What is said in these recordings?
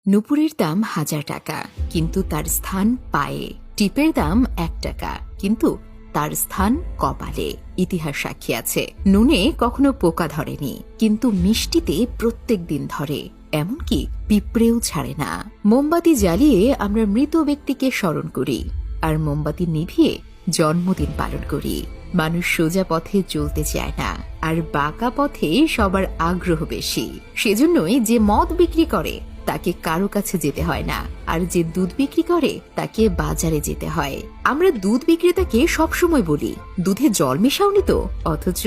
নুপুরের দাম 1000 টাকা, কিন্তু তার স্থান পায়ে। টিপের দাম 1 টাকা, কিন্তু তার স্থান কপালে। ইতিহাস সাক্ষী আছে, নুনে কখনো পোকা ধরেনি, কিন্তু মিষ্টিতে প্রত্যেক দিন ধরে, এমনকি পিঁপড়েও ছাড়ে না। মোমবাতি জ্বালিয়ে আমরা মৃত ব্যক্তিকে স্মরণ করি, আর মোমবাতি নিভিয়ে জন্মদিন পালন করি। মানুষ সোজা পথে চলতে চায় না, আর বাঁকা পথে সবার আগ্রহ বেশি। সেজন্যই যে মদ বিক্রি করে তাকে কারো কাছে যেতে হয় না, আর যে দুধ বিক্রি করে তাকে বাজারে যেতে হয়। আমরা দুধ বিক্রেতাকে সবসময় বলি, দুধে জল মিশাওনি তো, অথচ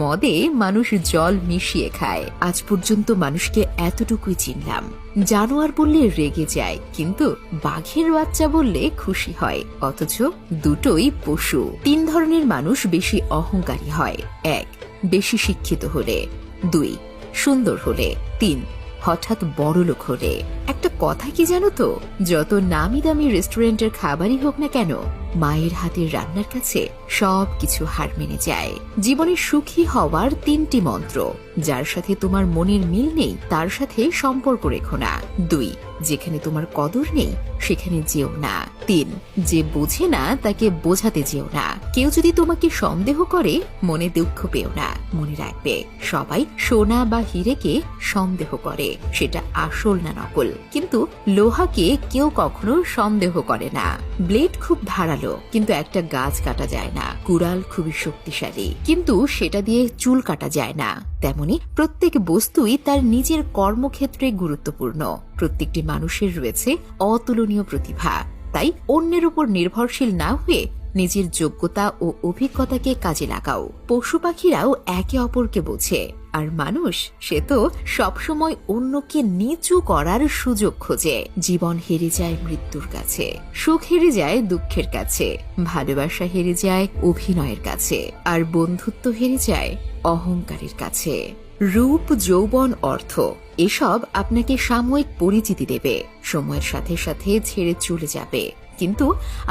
মদে মানুষ জল মিশিয়ে খায়। আজ পর্যন্ত মানুষকে এতটুকুই চিনলাম, জানোয়ার বললে রেগে যায়, কিন্তু বাঘের বাচ্চা বললে খুশি হয়, অথচ দুটোই পশু। 3 ধরনের মানুষ বেশি অহংকারী হয়: 1. বেশি শিক্ষিত হলে, 2. সুন্দর হলে, 3. হঠাৎ বড়লোক হলে। একটা কথা কি জানো তো, যত নামি দামি রেস্টুরেন্টের খাবারই হোক না কেন, মায়ের হাতের রান্নার কাছে সবকিছু হার মেনে যায়। জীবনে সুখী হওয়ার 3টি মন্ত্র: যার সাথে তোমার মনের মিল নেই তার সাথে সম্পর্ক রেখো না। 2. যেখানে তোমার কদর নেই সেখানে যেও না। 3. যে বোঝে না তাকে বোঝাতে যেও না। কেউ যদি তোমাকে সন্দেহ করে, মনে দুঃখ পেও না। মনে রাখবে, সবাই সোনা বা হীরেকে সন্দেহ করে, সেটা আসল না নকল। কিন্তু লোহাকে কেউ কখনো সন্দেহ করে না। ব্লেড খুব ধারালো, কিন্তু একটা গাছ কাটা যায় না। কুড়াল খুবই শক্তিশালী, কিন্তু সেটা দিয়ে চুল কাটা যায় না। তেমনি প্রত্যেক বস্তুই তার নিজের কর্মক্ষেত্রে গুরুত্বপূর্ণ। প্রত্যেকটি মানুষের রয়েছে অতুলনীয় প্রতিভা, তাই অন্যের উপর নির্ভরশীল না হয়ে নিজের যোগ্যতা ও অভিজ্ঞতাকে কাজে লাগাও। পশু পাখিরাও একে অপরকে বোঝে, আর মানুষ সে তো সবসময় অন্যকে নিচু করার সুযোগ খোঁজে। জীবন হেরে যায় মৃত্যুর কাছে, সুখ হেরে যায় দুঃখের কাছে, ভালোবাসা হেরে যায় অভিনয়ের কাছে, আর বন্ধুত্ব হেরে যায় অহংকারের কাছে। রূপ, যৌবন, অর্থ এসব আপনাকে সাময়িক পরিচিতি দেবে, সময়ের সাথে সাথে ছেড়ে চলে যাবে, কিন্তু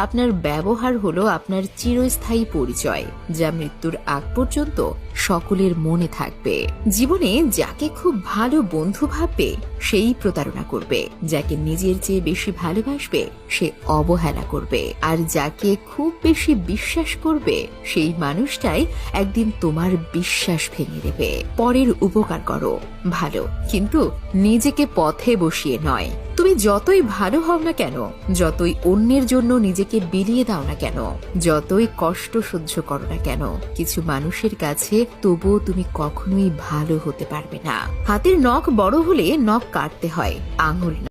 আপনার ব্যবহার হলো আপনার চিরস্থায়ী পরিচয়, যা মৃত্যুর আগ পর্যন্ত সকলের মনে থাকবে। জীবনে যাকে খুব ভালো বন্ধু ভাববে সেই প্রতারণা করবে, যাকে নিজের চেয়ে বেশি ভালোবাসবে সে অবহেলা করবে, আর যাকে খুব বেশি বিশ্বাস করবে সেই মানুষটাই একদিন তোমার বিশ্বাস ভেঙে দেবে। পরের উপকার করো ভালো, কিন্তু নিজেকে পথে বসিয়ে নয়। তুমি যতই ভালো হও না কেন, যতই অন্যের জন্য নিজেকে বিলিয়ে দাও না কেন, যতই কষ্ট সহ্য করো না কেন, কিছু মানুষের কাছে তবুও তুমি কখনোই ভালো হতে পারবে না। হাতের নখ বড় হলে নখ কাটতে হয়, আঙুল না।